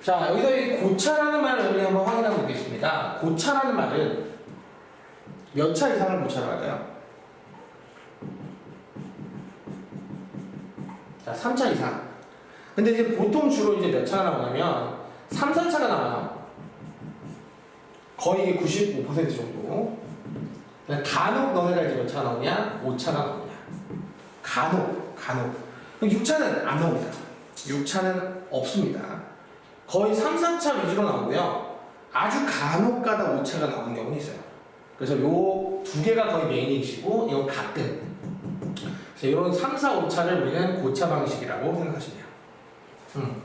자, 여기서 이 고차라는 말을 우리 한번 확인해 보겠습니다. 고차라는 말은 몇 차 이상을 고차로 할까요? 자, 3차 이상. 근데 이제 보통 주로 이제 몇 차가 나오냐면 3, 4차가 나와요. 거의 95% 정도. 간혹 너네가 이제 몇 차가 나오냐? 5차가 나오냐. 간혹. 6차는 안 나옵니다. 6차는 없습니다. 거의 3, 4차 위주로 나오고요. 아주 간혹 가다 5차가 나오는 경우는 있어요. 그래서 요 두 개가 거의 메인이시고 이건 가끔. 그래서 이런 3, 4, 5차를 우리는 고차 방식이라고 생각하시면 돼요.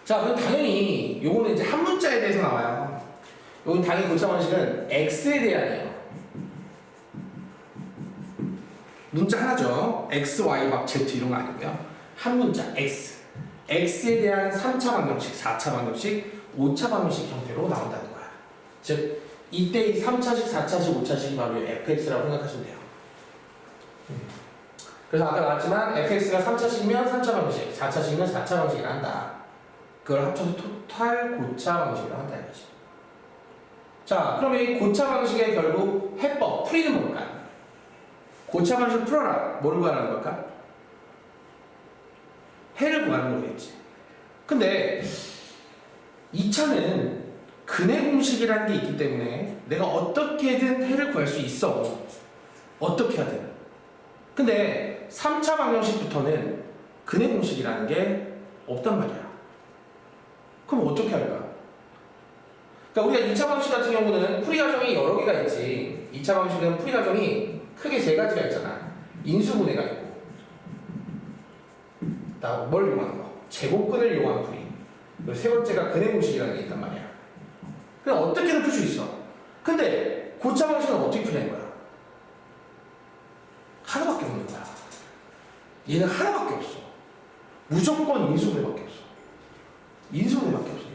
자, 그럼 당연히 요거는 이제 한 문자에 대해서 나와요. 요건 당연히 고차 방식은 x에 대한이에요. 문자 하나죠. x, y, 막 z 이런 거 아니고요. 한 문자 x. x에 대한 3차 방정식, 4차 방정식, 5차 방정식 형태로 나온다는 거야. 즉 이때 이 3차식, 4차식, 5차식이 바로 fx라고 생각하시면 돼요. 그래서 아까 나왔지만 fx가 3차식이면 3차 방정식, 4차식이면 4차 방정식이라 한다. 그걸 합쳐서 토탈 고차 방정식이라고 한다 이거지. 자, 그럼 이 고차 방정식의 결국 해법, 풀이는 뭘까? 고차 방식 풀어라. 뭘 구하는 걸까? 해를 구하는 거겠지. 근데 2차는 근해 공식이라는 게 있기 때문에 내가 어떻게든 해를 구할 수 있어. 어떻게 하든. 근데 3차 방정식부터는 근해 공식이라는 게 없단 말이야. 그럼 어떻게 할까? 그러니까 우리가 2차 방식 같은 경우는 풀이 과정이 여러 개가 있지. 2차 방식은 풀이 과정이 크게 세 가지가 있잖아. 인수분해가 있고, 뭘 이용하는 거? 제곱근을 이용한 풀이. 그리고 세 번째가 근해 공식이라는 게 있단 말이야. 그냥 어떻게든 풀 수 있어. 근데 고차 방식은 어떻게 풀냐는 거야? 하나밖에 없는 거야. 얘는 하나밖에 없어. 무조건 인수분해밖에 없어. 인수분해밖에 없어.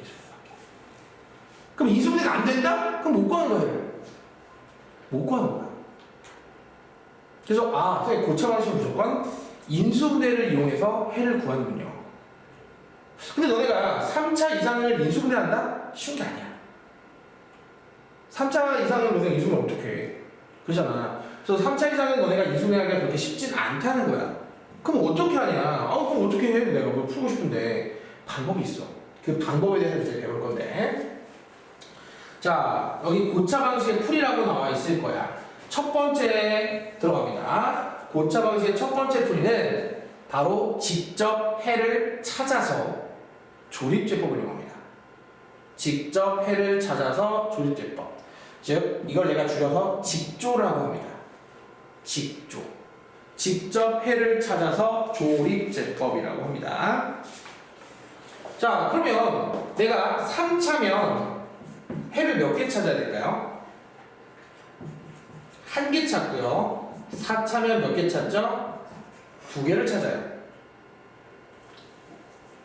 그럼 인수분해가 안 된다? 그럼 못 구하는 거야. 못 구하는 거야. 그래서 선생님 고차 방식은 무조건 인수분해를 이용해서 해를 구하는군요. 근데 너네가 3차 이상을 인수분해한다? 쉬운 게 아니야. 3차 이상을 너네가 인수분해 어떻게 해? 그러잖아. 그래서 3차 이상은 너네가 인수분해하기가 그렇게 쉽진 않다는 거야. 그럼 어떻게 하냐? 그럼 어떻게 해? 내가 뭐 풀고 싶은데 방법이 있어. 그 방법에 대해서 이제 배울 건데. 자, 여기 고차 방식의 풀이라고 나와 있을 거야. 첫 번째 들어갑니다. 고차 방식의 첫 번째 풀이는 바로 직접 해를 찾아서 조립제법을 이용합니다. 직접 해를 찾아서 조립제법. 즉, 이걸 내가 줄여서 직조라고 합니다. 직조. 직접 해를 찾아서 조립제법이라고 합니다. 자, 그러면 내가 3차면 해를 몇 개 찾아야 될까요? 한 개 찾고요. 4차면 몇 개 찾죠? 2개를 찾아요.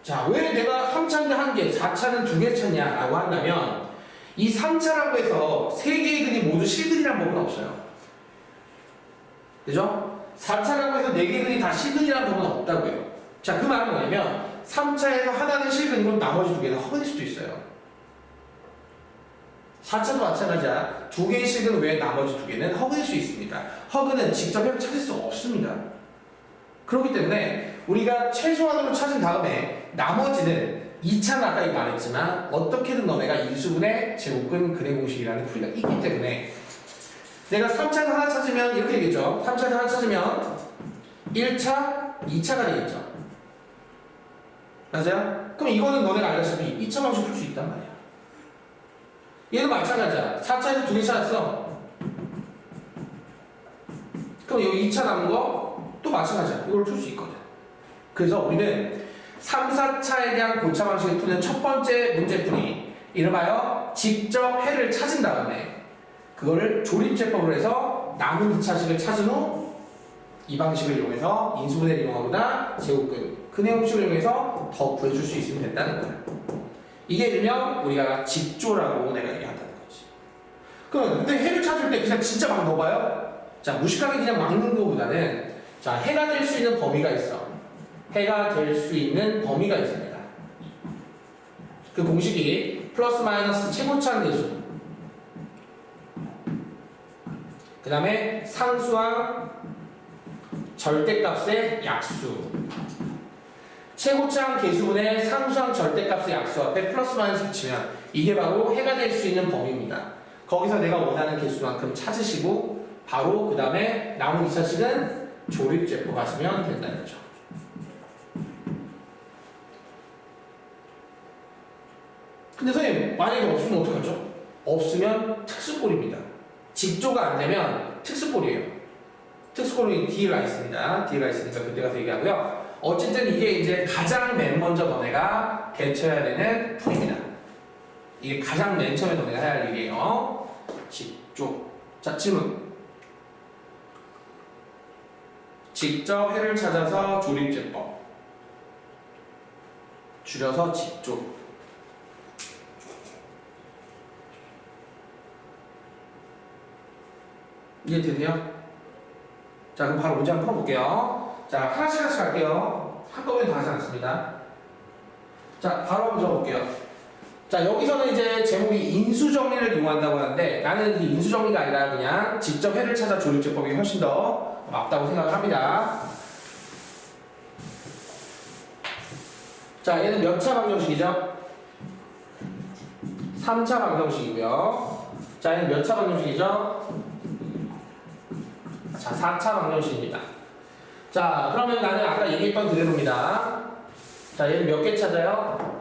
자, 왜 내가 3차인데 1개, 4차는 2개 찾냐라고 한다면 이 3차라고 해서 3개의 근이 모두 실근이라는 법은 없어요. 그죠? 4차라고 해서 4개의 근이 다 실근이라는 법은 없다고요. 자, 그 말은 뭐냐면 3차에서 하나는 실근이고 나머지 2개는 허근일 수도 있어요. 4차도 마찬가지야. 2개의 실근 외에 나머지 2개는 허근일 수 있습니다. 허근은 직접 해를 찾을 수 없습니다. 그렇기 때문에 우리가 최소한으로 찾은 다음에 나머지는 2차는 아까 말했지만 어떻게든 너네가 인수분해, 제곱근, 근해 공식이라는 풀이가 있기 때문에 내가 3차에서 하나 찾으면 이렇게 되겠죠. 3차에서 하나 찾으면 1차, 2차가 되겠죠. 맞아요? 그럼 이거는 너네가 알다시피 2차 방식 풀 수 있단 말이야. 얘도 마찬가지야. 4차에서 2개 찾았어. 그럼 여기 2차 남은 거 또 마찬가지야. 이걸 풀 수 있거든. 그래서 우리는 3, 4차에 대한 고차 방식을 푸는 첫 번째 문제풀이 이름하여 직접 해를 찾은 다음에 그거를 조립제법으로 해서 남은 2차식을 찾은 후 이 방식을 이용해서 인수분해를 이용하거나 제곱근, 근해 공식을 이용해서 더 구해줄 수 있으면 된다는 거야. 이게 일명 우리가 직조라고 내가 얘기한다는 거지. 그럼 근데 해를 찾을 때 그냥 진짜 막 넣어봐요? 자, 무식하게 그냥 막는 것보다는 자, 해가 될 수 있는 범위가 있어. 해가 될 수 있는 범위가 있습니다. 그 공식이 플러스 마이너스 최고차항 계수, 그 다음에 상수항 절대값의 약수. 최고차항 계수분의 상수항 절대값의 약수 앞에 플러스 마이너스 붙이면 이게 바로 해가 될 수 있는 범위입니다. 거기서 내가 원하는 개수만큼 찾으시고 바로 그 다음에 남은 2차식은 조립제법 하시면 된다는 거죠. 근데 선생님 만약에 없으면 어떡하죠? 없으면 특수꼴입니다. 직조가 안 되면 특수꼴이에요. 특수꼴이 D가 있습니다. D가 있으니까 그때 가서 얘기하고요. 어쨌든 이게 이제 가장 맨 먼저 너네가 개쳐야 되는 풀입니다. 이게 가장 맨 처음에 너네가 해야 할 일이에요. 직조. 자, 질문. 직접 해를 찾아서 조립제법. 줄여서 직조. 이해되세요? 자, 그럼 바로 문제 한번 풀어볼게요. 자, 하나씩 할게요. 한꺼번에 다 하지 않습니다. 자, 바로 한번 적어볼게요. 자, 여기서는 이제 제목이 인수정리를 이용한다고 하는데 나는 이 인수정리가 아니라 그냥 직접 해를 찾아 조립제법이 훨씬 더 맞다고 생각을 합니다. 자, 얘는 몇 차 방정식이죠? 3차 방정식이고요. 자, 얘는 몇 차 방정식이죠? 자, 4차 방정식입니다. 자, 그러면 나는 아까 얘기했던 그대로입니다. 자, 얘는 몇 개 찾아요?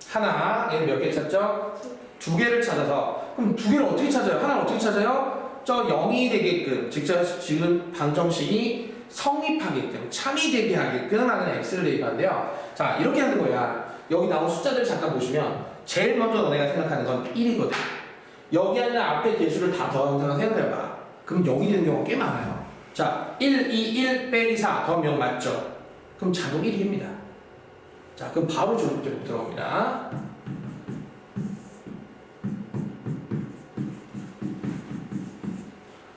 하나. 얘는 몇 개 찾죠? 두 개를 찾아서. 그럼 두 개를 어떻게 찾아요? 하나를 어떻게 찾아요? 저 0이 되게끔, 즉 지금 방정식이 성립하게끔, 참이되게 하게끔 하는 x를 대입하는데요. 자, 이렇게 하는 거야. 여기 나온 숫자들 잠깐 보시면 제일 먼저 너네가 생각하는 건 1이거든. 여기 하는 앞에 개수를 다 더한다고 생각해봐. 그럼 0이 되는 경우가 꽤 많아요. 자, 1, 2, 1 빼기 4 더하면 0 맞죠? 그럼 자동 1입니다. 자, 그럼 바로 조립제법 들어갑니다.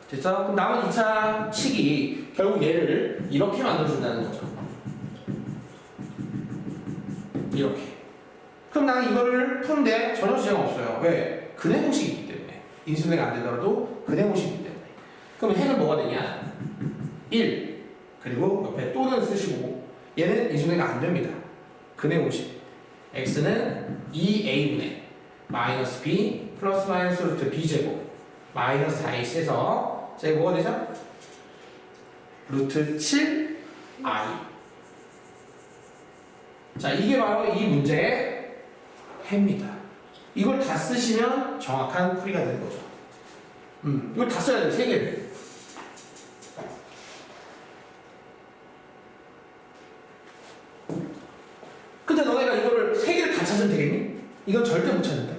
됐어? 그럼 남은 2차 식이 결국 얘를 이렇게 만들어준다는 거죠. 이렇게. 그럼 나는 이거를 푸는데 전혀 지장 없어요. 왜? 근해 공식이 있기 때문에. 인수분해가 안 되더라도 근해 공식이 있기 때문에. 그럼 해는 뭐가 되냐? 1. 그리고 옆에 또는 쓰시고 얘는 인수분해가 안 됩니다. 근해 공식. x는 2a분의 마이너스 b 플러스 마이너스 루트 b제곱 마이너스 4x에서 자, 이거 뭐가 되죠? 루트 7i. 자, 이게 바로 이 문제의 해입니다. 이걸 다 쓰시면 정확한 풀이가 되는 거죠. 이걸 다 써야 돼요. 3개를. 근데 너네가 이거를 3개를 다 찾으면 되겠니? 이건 절대 못 찾는다.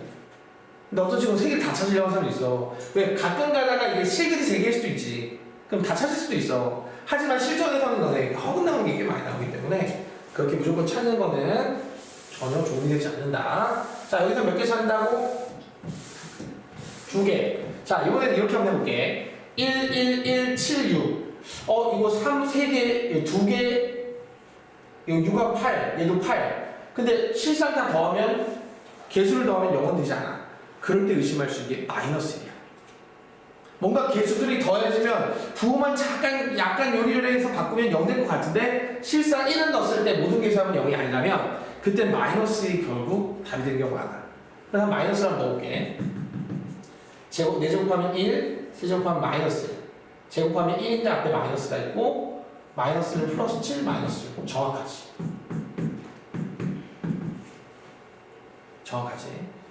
근데 어떤 친구는 3개를 다 찾으려고 하는 사람이 있어. 왜? 가끔 가다가 이게 실기도 3개일 수도 있지. 그럼 다 찾을 수도 있어. 하지만 실전에서는 너네 허근나오는 게 꽤 많이 나오기 때문에 그렇게 무조건 찾는 거는 전혀 도움이 되지 않는다. 자, 여기서 몇 개 찾는다고? 2개. 자, 이번에는 이렇게 한번 해볼게. 1, 1, 1, 7, 6. 이거 3, 3개, 2개, 이거 6과 8, 얘도 8. 근데 실상 다 더하면, 개수를 더하면 0은 되지 않아. 그럴 때 의심할 수 있는 게 마이너스 1이야. 뭔가 개수들이 더해지면 부호만 잠깐 약간 요리를 해서 바꾸면 0 될 것 같은데 실상 1을 넣었을 때 모든 계수하면 0이 아니라면 그때 마이너스 1이 결국 답이 되는 경우가 많아. 그래서 마이너스를 한번 넣어볼게. 제곱, 4제곱하면 1, 세제곱하면 마이너스 1. 제곱하면 1인데 앞에 마이너스가 있고 마이너스는 플러스 7, 마이너스 6. 정확하지. 정확하지.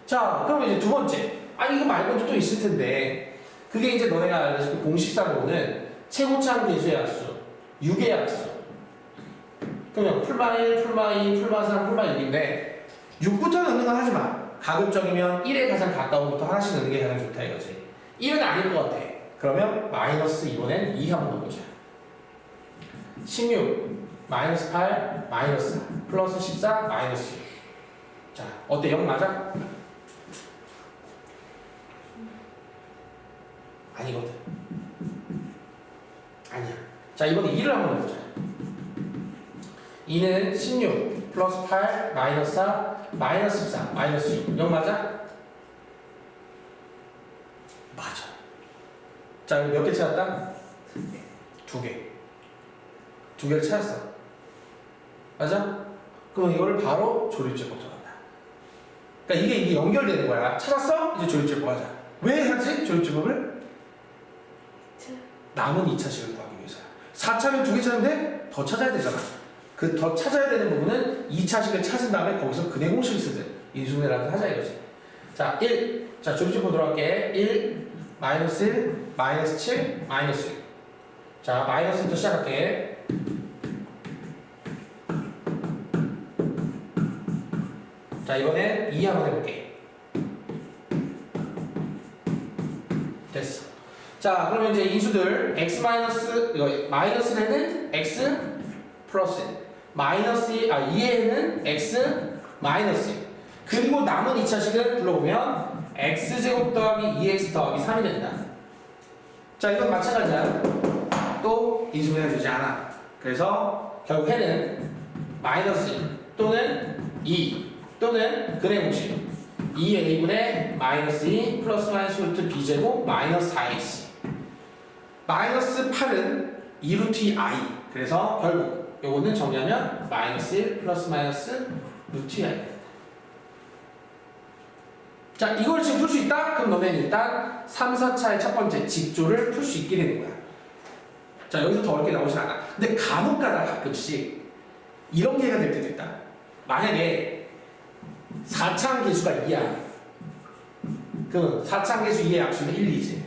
자, 그러면 이제 두 번째. 아니, 이거 말고도 또 있을 텐데 그게 이제 너네가 알다시피 공식상으로는 최고차항 계수의 약수, 6의 약수. 그러면 풀마 1, 풀마 2, 풀마 3, 풀마 6인데 6부터 넣는 건 하지 마. 가급적이면 1에 가장 가까운 부터 하나씩 넣는 게 가장 좋다 이거지. 1은 아닐 것 같아. 그러면 마이너스 이번엔 2 한번 넣어보자. 16, 마이너스 8, 마이너스 4, 플러스 14, 마이너스 6. 자, 어때? 0 맞아? 아니거든. 아니야. 자, 이번에 2를 한번 해보자. 2는 16 플러스 8 마이너스 4 마이너스 14 마이너스 6 0 맞아? 맞아. 자, 몇 개 찾았다? 2개. 2개를 찾았어. 맞아? 그럼 이걸 바로 조립제법 정한다. 그러니까 이게 연결되는 거야. 찾았어? 이제 조립제법 하자. 왜 하지? 조립제법을? 남은 2차식을 구하기 위해서야. 4차면 2개 찾는데 더 찾아야 되잖아. 그 더 찾아야 되는 부분은 2차식을 찾은 다음에 거기서 근해 공식을 쓰든 인수분해라도 하자 이거지. 자, 1. 자, 조립제법 들어갈게. 1, 마이너스 1, 마이너스 7, 마이너스 6. 자, 마이너스부터 시작할게. 자, 이번엔 2 한번 해볼게. 됐어. 자, 그러면 이제 인수들 x 마이너스 이거 마이너스는 x 플러스 마이너스 2에는 x 마이너스 그리고 남은 2차식을 불러보면 x제곱 더하기 2x 더하기 3이 된다. 자, 이건 마찬가지야. 또 인수분해가 되지 않아. 그래서 결국 해는 마이너스 1 또는 2 또는 근해 공식 2a분의 마이너스 2 플러스 마이너스 루트 b제곱 마이너스 4ac 마이너스 8은 2루트 2i 그래서 결국 요거는 정리하면 마이너스 1 플러스 마이너스 루트 2i 자, 이걸 지금 풀 수 있다? 그럼 너네는 일단 3, 4차의 첫 번째 직조를 풀 수 있게 되는 거야. 자, 여기서 더 어렵게 나오진 않아. 근데 간혹가다 가끔씩 이런 계가 될 때도 있다. 만약에 4차항 계수가 2야. 그럼 4차항 계수 2의 약수는 1, 2지.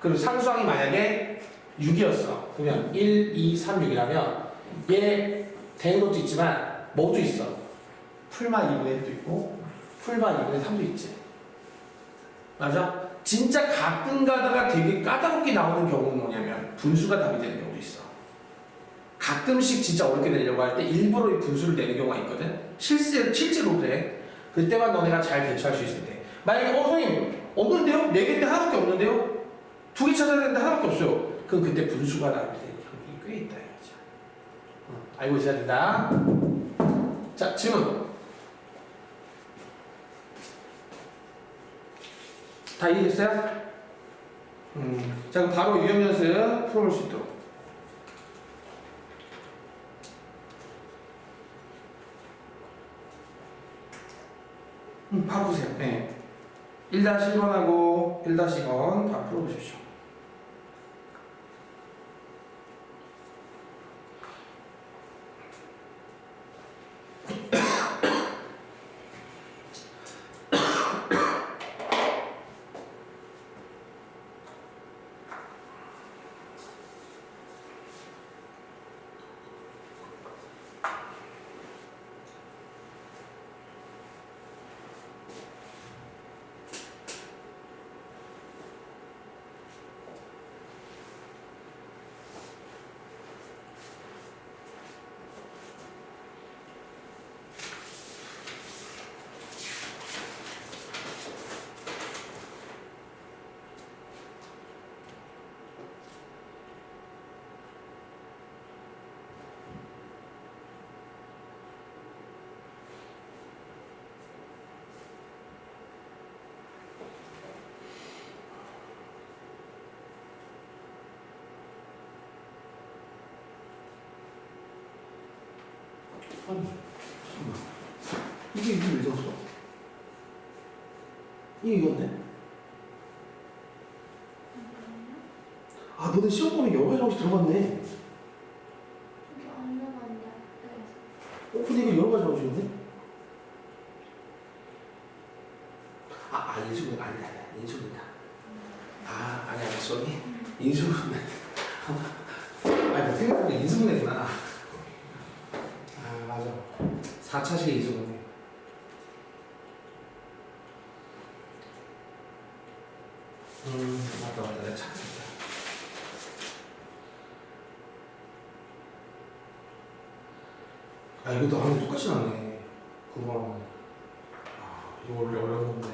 그리고 상수항이 만약에 6이었어. 그러면 1, 2, 3, 6이라면 얘 대응 것도 있지만 뭐도 있어? 풀마 2분의 1도 있고 풀마 2분의 3도 있지. 맞아? 진짜 가끔 가다가 되게 까다롭게 나오는 경우는 뭐냐면 분수가 답이 되는 경우도 있어. 가끔씩 진짜 어렵게 내려고 할 때 일부러 이 분수를 내는 경우가 있거든. 실제로 그래. 그때만 너네가 잘 대처할 수 있을 때. 만약에 선생님 없는데요? 4개인데 하나밖에 없는데요? 2개 찾아야 되는데 하나밖에 없어요. 그럼 그때 분수가 답이 되는 경우가 꽤 있다 이거죠. 알고 있어야 된다. 자, 질문. 다 이해됐어요? 자, 그럼 바로 유형연습 풀어볼 수 있도록. 바로 보세요. 네. 1-1번하고 1-2번 다 풀어보십시오. 아니, 잠깐만. 이게 왜 적었어? 이건데? 아, 너네 시험 보면 여러 가지 방식 들어갔네. 근데 이거 여러 가지 방식인데? 인수분해. 아니, 인수분해다. 아니야, 쏘리. 인수분해. 생각해보니까 인수분해구나. 맞아. 4차식의 인수분해. 맞다. 내가 착각했다. 이것도 아무 똑같이 나네. 9번. 이거 원래 어려운 건데.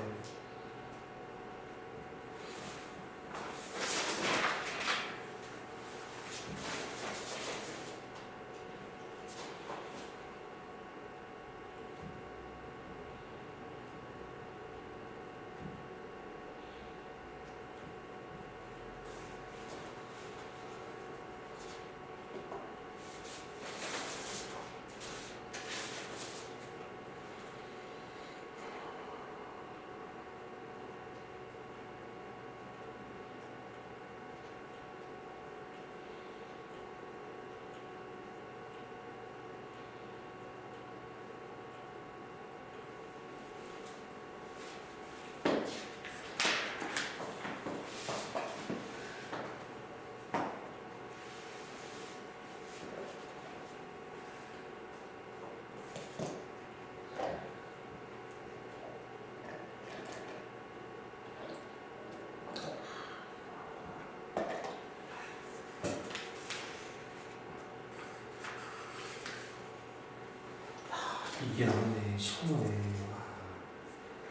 이게 나왔네. 15번에.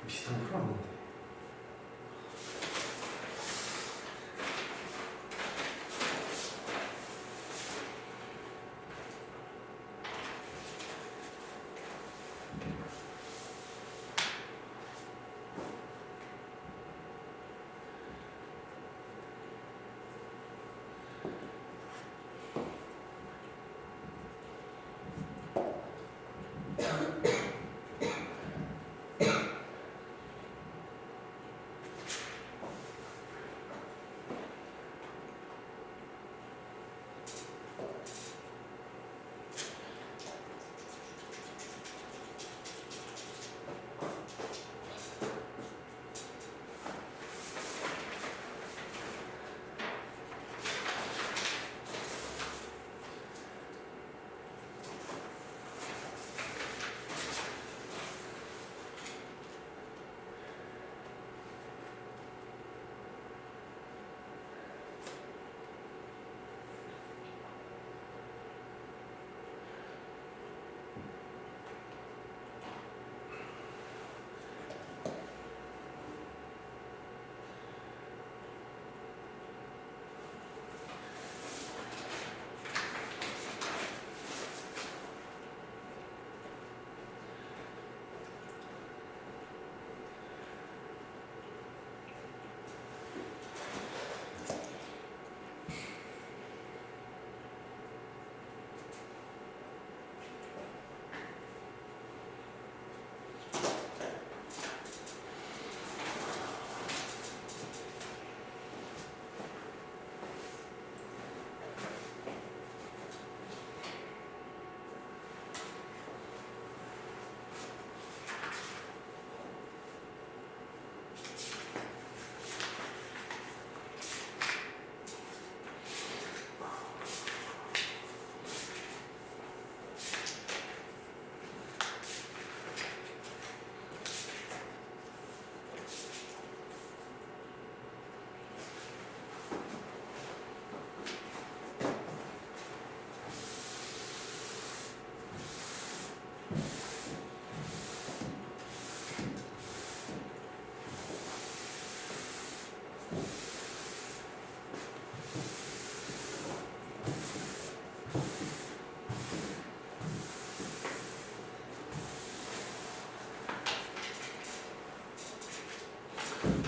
비슷한 거 풀어왔는데.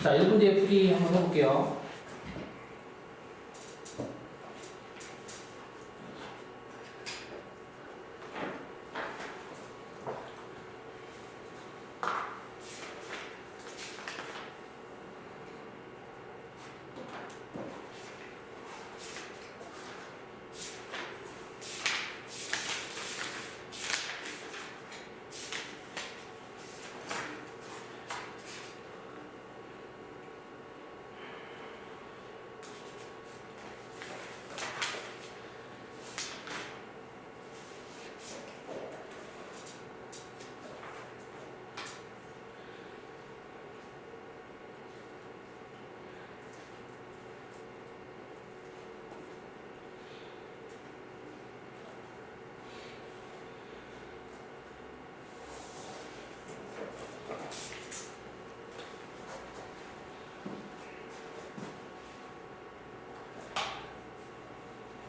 자, 1분 뒤에 풀이 한번 해볼게요.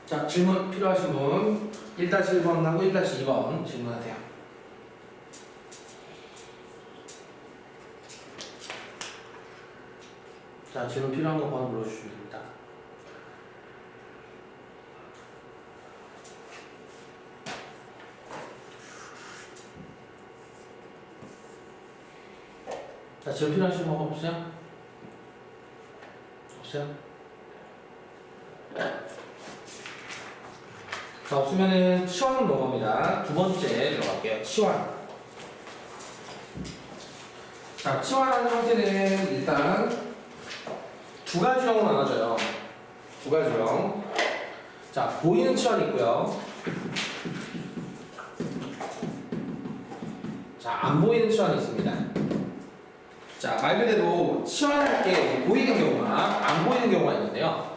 자, 질문 필요하신 분 1-1번하고 1-2번 질문하세요. 자, 질문 필요한 거 번호 불러주시면 됩니다. 자, 질문 필요하신 거 없어요? 없어요? 자, 없으면은 치환 넘어갑니다. 두 번째 들어갈게요. 치환. 자, 치환하는 형태는 일단 두 가지형으로 나눠져요. 두 가지형. 자, 보이는 치환이 있고요. 자, 안 보이는 치환이 있습니다. 자, 말 그대로 치환할 게 보이는 경우나 안 보이는 경우가 있는데요.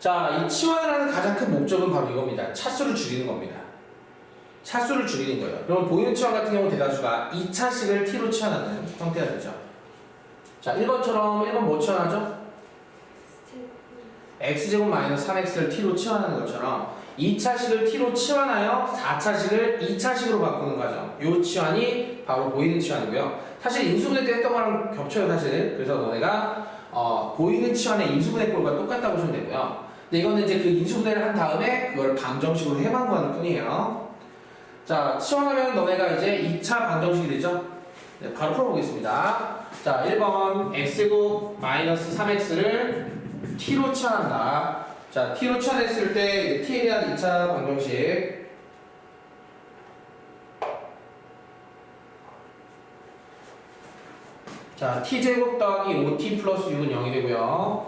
자, 이 치환을 하는 가장 큰 목적은 바로 이겁니다. 차수를 줄이는 겁니다. 차수를 줄이는 거예요. 그럼 보이는 치환 같은 경우 대다수가 2차식을 t로 치환하는 형태가 되죠. 자, 1번처럼 1번 뭐 치환하죠? x제곱 마이너스 3x를 t로 치환하는 것처럼 2차식을 t로 치환하여 4차식을 2차식으로 바꾸는 과정. 요 치환이 바로 보이는 치환이고요. 사실 인수분해 때 했던 거랑 겹쳐요, 사실. 그래서 너네가 보이는 치환의 인수분해 꼴과 똑같다고 보시면 되고요. 근데 이거는 이제 그 인수분해를 한 다음에 그걸 방정식으로 해방구하는 뿐이에요. 자, 치환하면 너네가 이제 2차 방정식이 되죠? 네, 바로 풀어보겠습니다. 자, 1번 x제곱 마이너스 3x를 t로 치환한다. 자, t로 치환했을 때 t에 대한 2차 방정식. 자, t제곱 더하기 5t 플러스 6은 0이 되고요.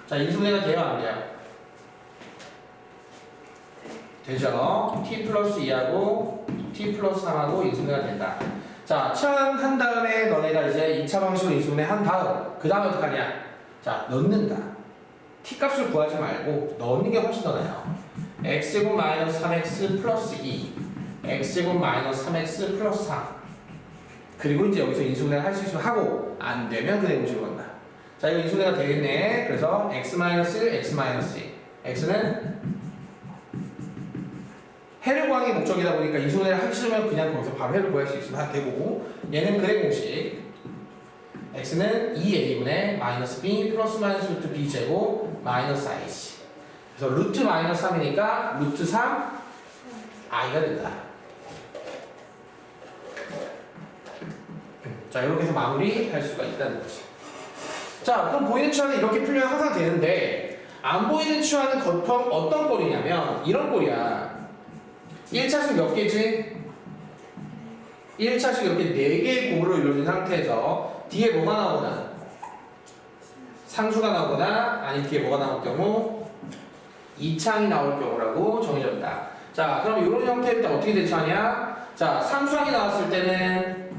자, 인수분해가 돼요, 안 돼요? 되죠? t 플러스 2하고 t 플러스 3하고 인수분해가 된다. 자, 치환한 다음에 너네가 이제 2차 방식으로 인수분해 한 다음 그 다음에 어떡하냐? 자, 넣는다. t 값을 구하지 말고 넣는 게 훨씬 더 나아요. x제곱 마이너스 3x 플러스 2 x제곱 마이너스 3x 플러스 3 그리고 이제 여기서 인수분해를 할 수 있으면 하고 안 되면 그대로 공식으로 간다. 자, 이거 인수분해가 되겠네. 그래서 x 마이너스 1 x 마이너스 2 x는 해를 구하는 게 목적이다 보니까 인수분해를 하기 싫으면 그냥 거기서 바로 해를 구할 수 있으면 되고 얘는 그래 공식 x는 2a분의 마이너스 b 플러스 마이너스 루트 b 제곱 마이너스 ic 그래서 루트 마이너스 3이니까 루트 3 i가 된다. 자, 이렇게 해서 마무리할 수가 있다는 거지. 자, 그럼 보이는 치환은 이렇게 풀면 항상 되는데 안 보이는 치환은 보통 어떤 꼴이냐면 이런 꼴이야. 1차식 몇 개지? 1차식 이렇게 4개의 곱으로 이루어진 상태에서 뒤에 뭐가 나오거나 상수가 나오거나 아니면 뒤에 뭐가 나올 경우 2창이 나올 경우라고 정해졌다. 자, 그럼 이런 형태일 때 어떻게 대처하냐? 자, 상수항이 나왔을 때는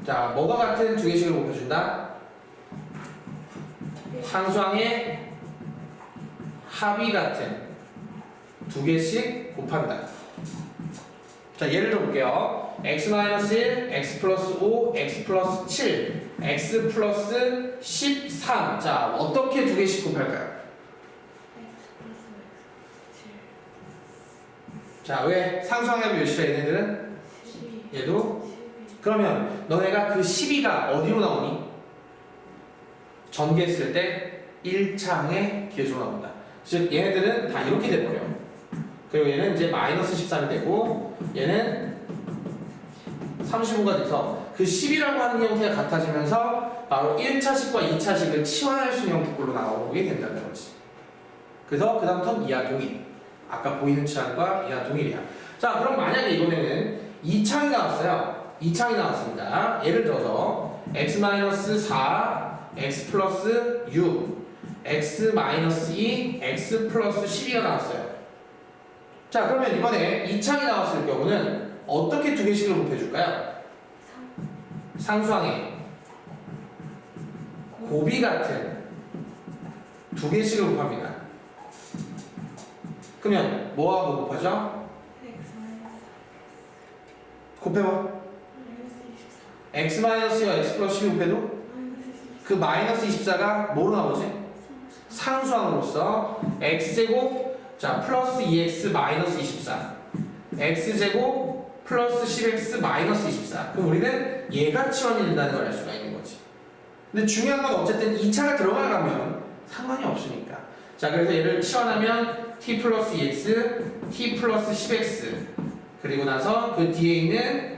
자, 뭐가 같은 두 개씩을 곱해준다? 상수항의 합이 같은 두 개씩 곱한다. 자, 예를 들어 볼게요. x-1, x 플러스 5, x 플러스 7, x 플러스 13. 자, 어떻게 두 개씩 곱할까요? 자, 왜? 상수항의 몇이죠, 얘네들은? 얘도? 그러면 너네가 그 12가 어디로 나오니? 전개했을 때 1차항의 계수로 나온다. 즉, 얘네들은 다 이렇게 돼버려. 그리고 얘는 이제 마이너스 13이 되고 얘는 35가 돼서 그 10이라고 하는 형태가 같아지면서 바로 1차식과 2차식을 치환할 수 있는 형태꼴로 나오게 된다는 거지. 그래서 그 다음부터는 이하 동일. 아까 보이는 치환과 이하 동일이야. 자, 그럼 만약에 이번에는 2창이 나왔어요. 2창이 나왔습니다. 예를 들어서 x-4, x 플러스 6, x-2, x 플러스 12가 나왔어요. 자, 그러면 이번에 2창이 나왔을 경우는 어떻게 두 개씩을 곱해줄까요? 상수항에 곱이 같은 두 개씩을 곱합니다. 그러면 뭐하고 곱하죠? 곱해봐. x-와 x 플러스 12 곱해도 그 마이너스 24가 뭐로 나오지? 상수항으로서 x제곱 자, 플러스 2x 마이너스 24 x제곱 플러스 10x 마이너스 24 그럼 우리는 얘가 치환이 된다는 걸 알 수가 있는 거지. 근데 중요한 건 어쨌든 2차가 들어가면 상관이 없으니까. 자, 그래서 얘를 치환하면 t 플러스 2x t 플러스 10x 그리고 나서 그 뒤에 있는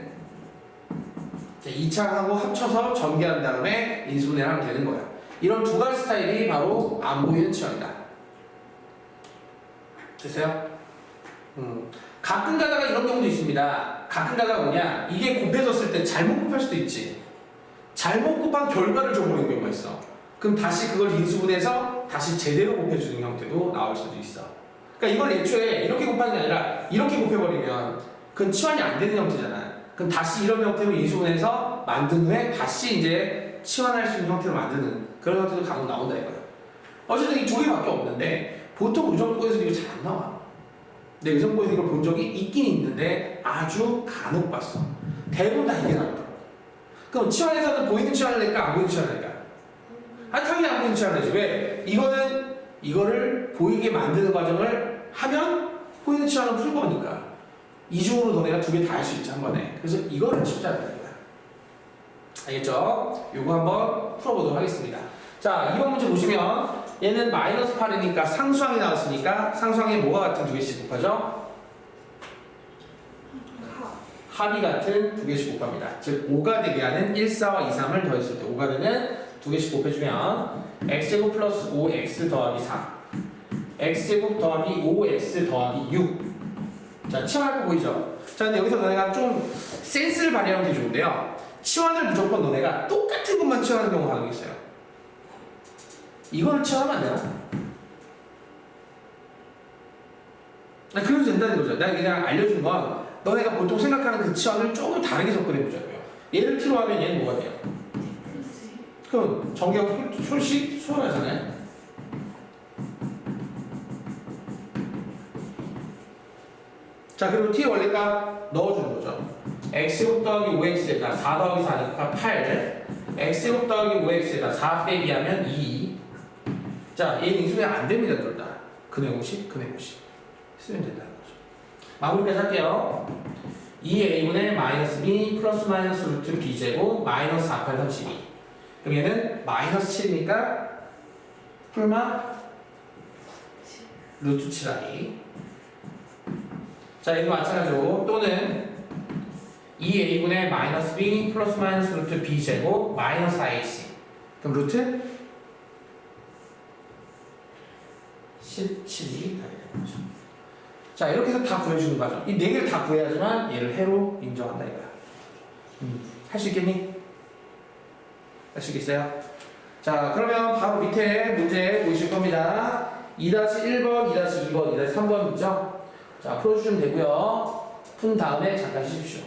2차하고 합쳐서 전개한 다음에 인수분해를 하면 되는 거야. 이런 두 가지 스타일이 바로 안 보이는 치환이다. 됐어요? 가끔 가다가 이런 경우도 있습니다. 가끔 가다가 뭐냐? 이게 곱해졌을 때 잘못 곱할 수도 있지. 잘못 곱한 결과를 줘버리는 경우가 있어. 그럼 다시 그걸 인수분해서 다시 제대로 곱해주는 형태도 나올 수도 있어. 그러니까 이걸 애초에 이렇게 곱하는 게 아니라 이렇게 곱해버리면 그건 치환이 안 되는 형태잖아. 그럼 다시 이런 형태로 인수분해서 만든 후에 다시 이제 치환할 수 있는 형태로 만드는 그런 형태도 간혹 나온다 이거야. 어쨌든 이 두 개밖에 없는데 보통 우정권에서 이거 잘 안 나와. 내 의성고에서 이걸 본 적이 있긴 있는데 아주 간혹 봤어. 대부분 다 이게 나오더라고. 그럼 치환에서는 보이는 치환을 낼까 안 보이는 치환을 낼까? 당연히 안 보이는 치환을 내지. 왜? 이거를 보이게 만드는 과정을 하면 보이는 치환을 풀 거니까. 이중으로 너네가 두 개 다 할 수 있지 한 번에. 그래서 이거를 찾아야 되는 거야. 알겠죠? 요거 한번 풀어보도록 하겠습니다. 자, 2번 문제 보시면 얘는 마이너스 8이니까 상수항이 나왔으니까 상수항에 뭐가 같은 두 개씩 곱하죠? 합이 같은 두 개씩 곱합니다. 즉 5가 되게 하는 1, 4와 2, 3을 더했을 때 5가 되는 두 개씩 곱해주면 x제곱 플러스 5x 더하기 4 x제곱 더하기 5x 더하기 6. 자, 치환할 거 보이죠? 자, 근데 여기서 너네가 좀 센스를 발휘하면 되게 좋은데요. 치환을 무조건 너네가 똑같은 것만 치환하는 경우가 가능있어요. 이거를 치환하면 안 되나? 그래도 된다는 거죠. 내가 그냥 알려준 건 너네가 보통 생각하는 그 치환을 조금 다르게 접근해 보자고요. 얘를 t로 하면 얘는 뭐가 돼요? 그럼 정경 솔식 수월하잖아요. 자, 그리고 t의 원리값 넣어주는 거죠. x제곱 더하기 5x에다 4 더하기 4니까 8 x제곱 더하기 5x에다 4 빼기 하면 2. 자, 얘는 인수분해 안 됩니다. 둘 다. 근의 공식, 근의 공식 쓰면 된다는 거죠. 마무리까지 할게요. 2a분의 마이너스 b 플러스 마이너스 루트 b제곱 마이너스 4, 8, 32. 그럼 얘는 마이너스 7이니까 풀마 루트 7i. 자, 얘도 마찬가지로 또는 2a분의 마이너스 b 플러스 마이너스 루트 b제곱 마이너스 4ac. 그럼 루트 17이 되게 되는 거죠. 자, 이렇게 해서 다 구해주는 거죠. 이 네 개를 다 구해야지만 얘를 해로 인정한다 이거야. 할 수 있겠니? 할 수 있겠어요? 자, 그러면 바로 밑에 문제 보이실 겁니다. 2-1번, 2-2번, 2-3번 있죠? 자, 풀어주시면 되고요. 푼 다음에 잠깐 쉬십시오.